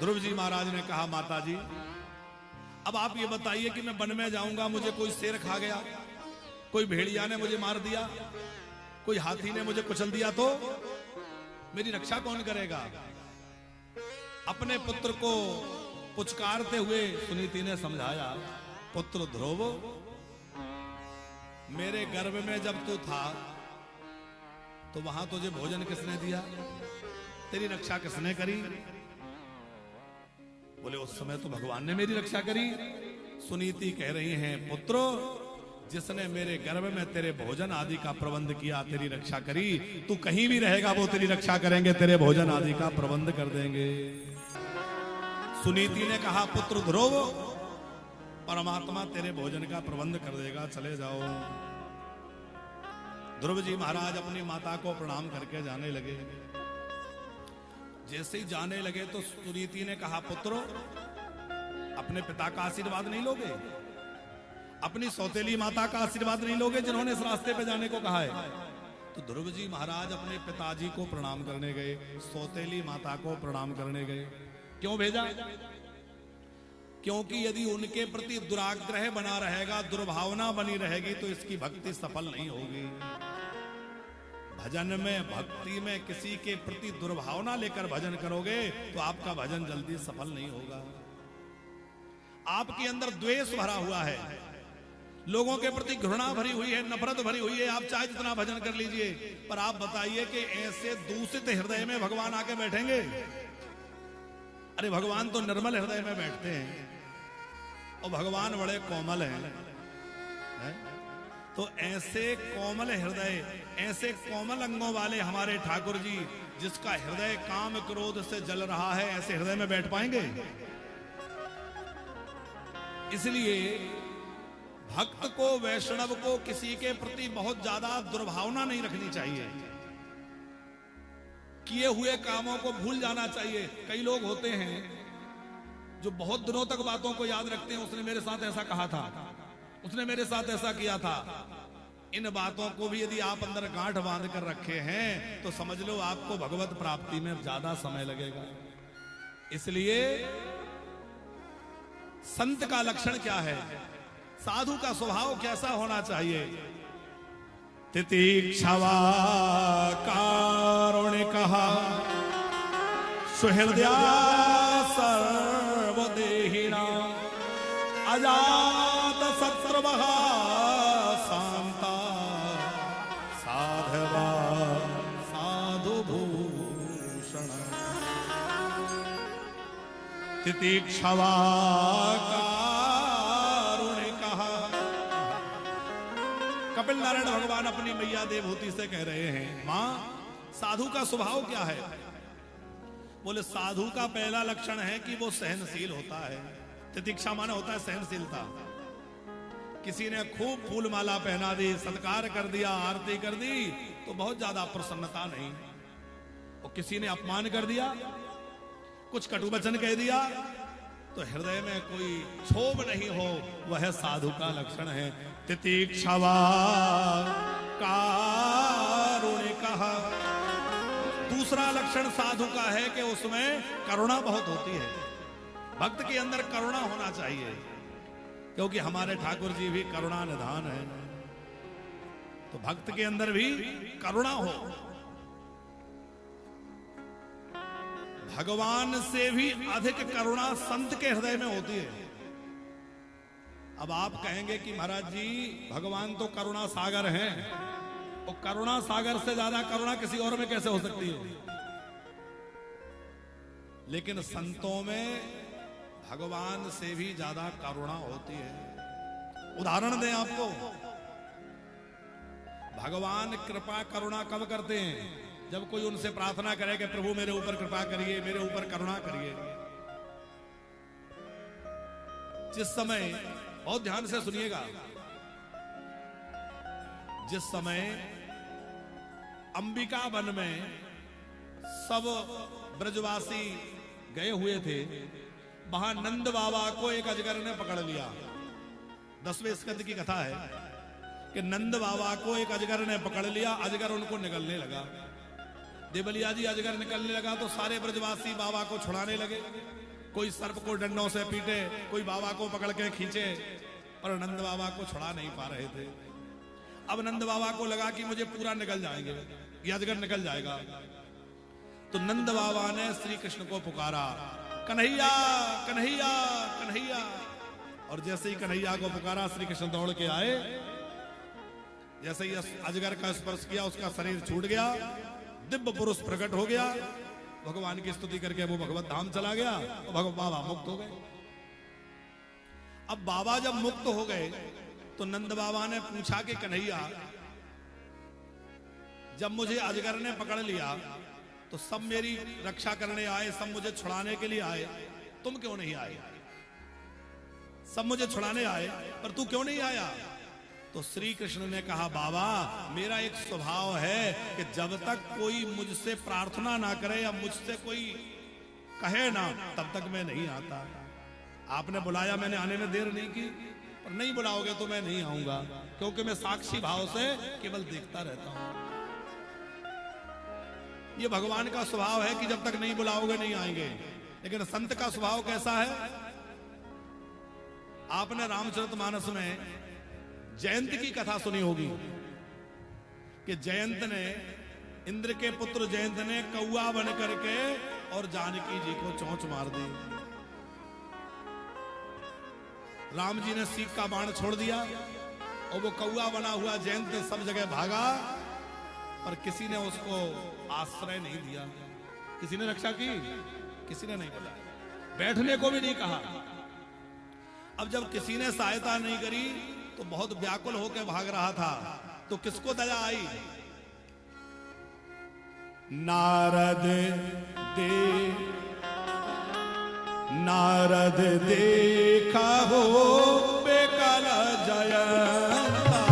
ध्रुव जी महाराज ने कहा, माता जी अब आप ये बताइए कि मैं वन में जाऊंगा, मुझे कोई शेर खा गया, कोई भेड़िया ने मुझे मार दिया, कोई हाथी ने मुझे कुचल दिया, तो मेरी रक्षा कौन करेगा? अपने पुत्र को पुचकारते हुए सुनीति ने समझाया, पुत्र ध्रुव, मेरे गर्भ में जब तू था तो वहां तुझे भोजन किसने दिया? तेरी रक्षा किसने करी? बोले उस समय तो भगवान ने मेरी रक्षा करी। सुनीति कह रही हैं, पुत्र, जिसने मेरे गर्भ में तेरे भोजन आदि का प्रबंध किया, तेरी रक्षा करी, तू कहीं भी रहेगा वो तेरी रक्षा करेंगे, तेरे भोजन आदि का प्रबंध कर देंगे। सुनीति ने कहा, पुत्र ध्रुव, परमात्मा तेरे भोजन का प्रबंध कर देगा, चले जाओ। ध्रुव जी महाराज अपनी माता को प्रणाम करके जाने लगे। जैसे ही जाने लगे तो सुनीति ने कहा, पुत्र, अपने पिता का आशीर्वाद नहीं लोगे? अपनी सौतेली माता का आशीर्वाद नहीं लोगे जिन्होंने इस रास्ते पे जाने को कहा है? तो ध्रुव जी महाराज अपने पिताजी को प्रणाम करने गए, सौतेली माता को प्रणाम करने गए। क्यों भेजा? क्योंकि यदि उनके प्रति दुराग्रह बना रहेगा, दुर्भावना बनी रहेगी, तो इसकी भक्ति सफल नहीं होगी। भजन में, भक्ति में किसी के प्रति दुर्भावना लेकर भजन करोगे तो आपका भजन जल्दी सफल नहीं होगा। आपके अंदर द्वेष भरा हुआ है, लोगों के प्रति घृणा भरी हुई है, नफरत भरी हुई है, आप चाहे जितना भजन कर लीजिए, पर आप बताइए कि ऐसे दूषित हृदय में भगवान आके बैठेंगे? अरे भगवान तो निर्मल हृदय में बैठते हैं, और भगवान बड़े कोमल हैं। तो ऐसे कोमल हृदय, ऐसे कोमल अंगों वाले हमारे ठाकुर जी, जिसका हृदय काम क्रोध से जल रहा है, ऐसे हृदय में बैठ पाएंगे? इसलिए भक्त को, वैष्णव को किसी के प्रति बहुत ज्यादा दुर्भावना नहीं रखनी चाहिए, किए हुए कामों को भूल जाना चाहिए। कई लोग होते हैं जो बहुत दिनों तक बातों को याद रखते हैं, उसने मेरे साथ ऐसा कहा था, उसने मेरे साथ ऐसा किया था। इन बातों को भी यदि आप अंदर गांठ बांध कर रखे हैं तो समझ लो आपको भगवत प्राप्ति में ज्यादा समय लगेगा। इसलिए संत का लक्षण क्या है, साधु का स्वभाव कैसा होना चाहिए? तितिक्षवा कारुणिकः सुहृदया सर्वदेहिनां अजात शत्रुवः शांता साधवा साधुभूषण। तितिक्षवा कारुणिकः। कपिल नारायण भगवान अपनी मैया देवहूति से कह रहे हैं, मां, साधु का स्वभाव क्या है? बोले साधु का पहला लक्षण है कि वो सहनशील होता है। तितिक्षा माने होता है सहनशीलता। किसी ने खूब फूल माला पहना दी, सत्कार कर दिया, आरती कर दी, तो बहुत ज्यादा प्रसन्नता नहीं। और किसी ने अपमान कर दिया, कुछ कटु वचन कह दिया, तो हृदय में कोई क्षोभ नहीं हो, वह साधु का लक्षण है। तितिक्षवा कारुणिकः। दूसरा लक्षण साधु का है कि उसमें करुणा बहुत होती है। भक्त के अंदर करुणा होना चाहिए, क्योंकि हमारे ठाकुर जी भी करुणा निधान है। तो भक्त के अंदर भी करुणा हो। भगवान से भी अधिक करुणा संत के हृदय में होती है। अब आप कहेंगे कि महाराज जी भगवान तो करुणा सागर हैं, और करुणा सागर से ज्यादा करुणा किसी और में कैसे हो सकती है? लेकिन संतों में भगवान से भी ज्यादा करुणा होती है। उदाहरण दें आपको, भगवान कृपा करुणा कब करते हैं? जब कोई उनसे प्रार्थना करे कि प्रभु मेरे ऊपर कृपा करिए, मेरे ऊपर करुणा करिए। जिस समय, बहुत ध्यान से सुनिएगा, जिस समय अंबिका वन में सब ब्रजवासी गए हुए थे, वहां नंद बाबा को एक अजगर ने पकड़ लिया। 10वें स्कंद की कथा है कि नंद बाबा को एक अजगर ने पकड़ लिया। अजगर उनको निगलने लगा। देवलिया जी अजगर निकलने लगा तो सारे ब्रजवासी बाबा को छुड़ाने लगे। कोई सर्प को डंडों से पीटे, कोई बाबा को पकड़ के खींचे, पर नंद बाबा को छुड़ा नहीं पा रहे थे। अब नंद बाबा को लगा कि मुझे पूरा निकल जाएंगे, ये अजगर निकल जाएगा। तो नंद बाबा ने श्री कृष्ण को पुकारा, कन्हैया कन्हैया कन्हैया। और जैसे ही कन्हैया को पुकारा, श्री कृष्ण दौड़ के आए। जैसे ही अजगर का स्पर्श किया, उसका शरीर छूट गया, दिव्य पुरुष प्रकट हो गया, भगवान की स्तुति करके वो भगवत धाम चला गया और बाबा मुक्त हो गए। अब बाबा जब मुक्त हो गए तो नंद बाबा ने पूछा कि कन्हैया, जब मुझे अजगर ने पकड़ लिया तो सब मेरी रक्षा करने आए, सब मुझे छुड़ाने के लिए आए, तुम क्यों नहीं आए? सब मुझे छुड़ाने आए पर तू क्यों नहीं आया? तो श्री कृष्ण ने कहा, बाबा मेरा एक स्वभाव है कि जब तक कोई मुझसे प्रार्थना ना करे या मुझसे कोई कहे ना, तब तक मैं नहीं आता। आपने बुलाया, मैंने आने में देर नहीं की, पर नहीं बुलाओगे तो मैं नहीं आऊंगा, क्योंकि मैं साक्षी भाव से केवल देखता रहता हूं। ये भगवान का स्वभाव है कि जब तक नहीं बुलाओगे नहीं आएंगे। लेकिन संत का स्वभाव कैसा है? आपने रामचरितमानस में जयंत की कथा सुनी होगी कि जयंत ने, इंद्र के पुत्र जयंत ने कौआ बन करके और जानकी जी को चोंच मार दी। राम जी ने सीख का बाण छोड़ दिया और वो कौआ बना हुआ जयंत सब जगह भागा, पर किसी ने उसको आश्रय नहीं दिया, किसी ने रक्षा की, किसी ने नहीं बुलाया, बैठने को भी नहीं कहा। अब जब किसी ने सहायता नहीं करी तो बहुत व्याकुल होकर भाग रहा था, तो किसको दया आई? नारद देखा हो बेकल जयंता,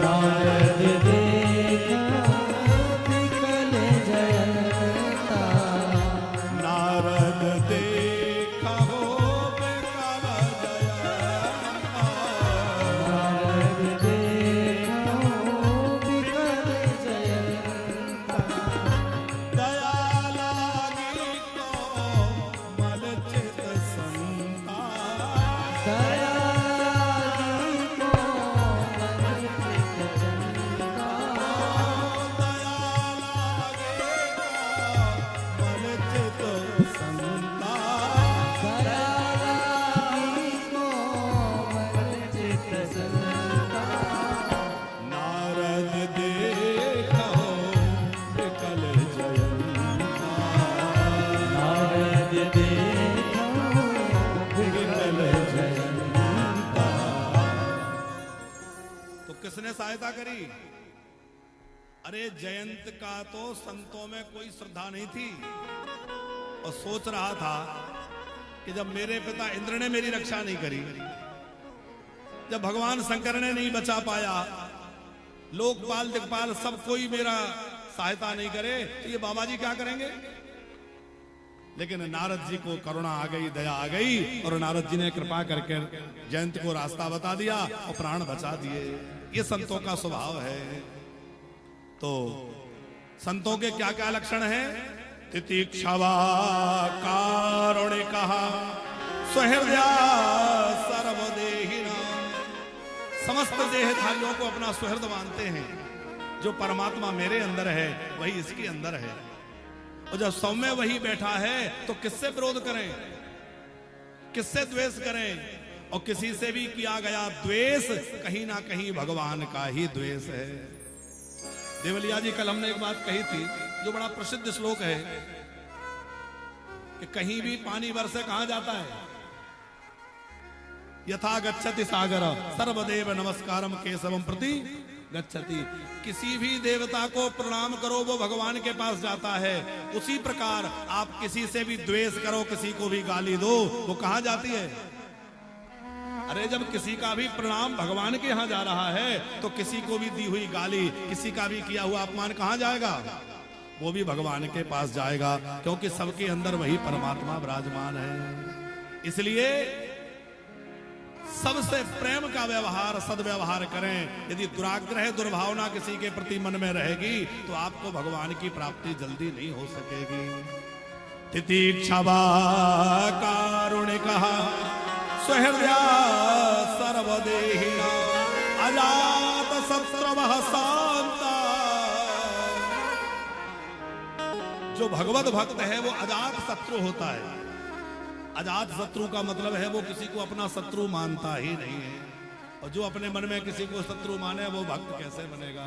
नारद देखा बेकल जयंता, नारद देखा हो बेकल जयंता, नारद देखा हो बेकल जयंता, दया लागी को मल चित संता, दया लागी को मल चित संता, दया लागी को मल चित संता, दया लागी को मल चित संता, नारद देखा हो बिकल जयंता, नारद देखा हो बिकल जयंता। तो किसने सहायता करी? अरे जयंत का तो संतों में कोई श्रद्धा नहीं थी, और सोच रहा था कि जब मेरे पिता इंद्र ने मेरी रक्षा नहीं करी, जब भगवान शंकर ने नहीं बचा पाया, लोकपाल दिक्पाल सब कोई मेरा सहायता नहीं करे, तो ये बाबा जी क्या करेंगे? लेकिन नारद जी को करुणा आ गई, दया आ गई, और नारद जी ने कृपा करके जयंत को रास्ता बता दिया और प्राण बचा दिए। ये संतों का स्वभाव है। तो संतों के क्या क्या लक्षण हैं? तितिक्षवा कारुणिकः सुहृदया सर्वदेहिना, समस्त देहधारियों को अपना सुहृद मानते हैं। जो परमात्मा मेरे अंदर है वही इसके अंदर है, और जब सौम्य वही बैठा है तो किससे विरोध करें, किससे द्वेष करें? और किसी से भी किया गया द्वेष कहीं ना कहीं भगवान का ही द्वेष है। देवलिया जी कल हमने एक बात कही थी जो बड़ा प्रसिद्ध श्लोक है कि कहीं भी पानी बरसे कहां जाता है? यथा गच्छति सागर सर्वदेव नमस्कारम केशवम प्रति गच्छति। किसी भी देवता को प्रणाम करो वो भगवान के पास जाता है। उसी प्रकार आप किसी से भी द्वेष करो, किसी को भी गाली दो, वो कहां जाती है? अरे जब किसी का भी प्रणाम भगवान के यहां जा रहा है तो किसी को भी दी हुई गाली, किसी का भी किया हुआ अपमान कहां जाएगा? वो भी भगवान के पास जाएगा, क्योंकि सबके अंदर वही परमात्मा विराजमान है। इसलिए सबसे प्रेम का व्यवहार, सद्व्यवहार करें। यदि दुराग्रह दुर्भावना किसी के प्रति मन में रहेगी तो आपको भगवान की प्राप्ति जल्दी नहीं हो सकेगी। तितीक्षवा कारुणिकः सुहृदया सर्वदेहिना अजात शत्रवः शान्ता। जो भगवत भक्त है वो अजात शत्रु होता है। अजात शत्रु का मतलब है वो किसी को अपना शत्रु मानता ही नहीं है। और जो अपने मन में किसी को शत्रु माने वो भक्त कैसे बनेगा।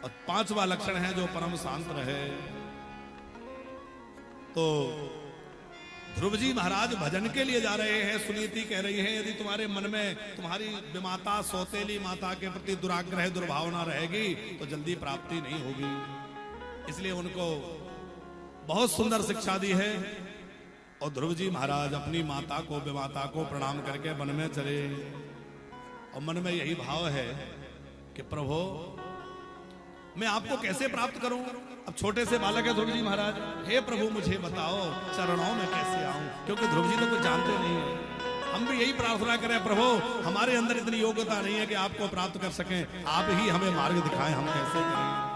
और पांचवा लक्षण है जो परम शांत रहे। तो ध्रुव जी महाराज भजन के लिए जा रहे हैं। सुनीति कह रही है यदि तुम्हारे मन में तुम्हारी विमाता सौतेली माता के प्रति दुराग्रह दुर्भावना रहेगी तो जल्दी प्राप्ति नहीं होगी। इसलिए उनको बहुत सुंदर शिक्षा दी है। और ध्रुव जी महाराज अपनी माता को विमाता को प्रणाम करके वन में चले। और मन में यही भाव है कि प्रभु मैं आपको कैसे प्राप्त करूं। अब छोटे से बालक है ध्रुव जी महाराज, हे प्रभु मुझे बताओ चरणों में कैसे आऊं, क्योंकि ध्रुव जी तो कुछ जानते नहीं है। हम भी यही प्रार्थना करें प्रभु हमारे अंदर इतनी योग्यता नहीं है कि आपको प्राप्त कर सकें, आप ही हमें मार्ग दिखाएं हम कैसे करें।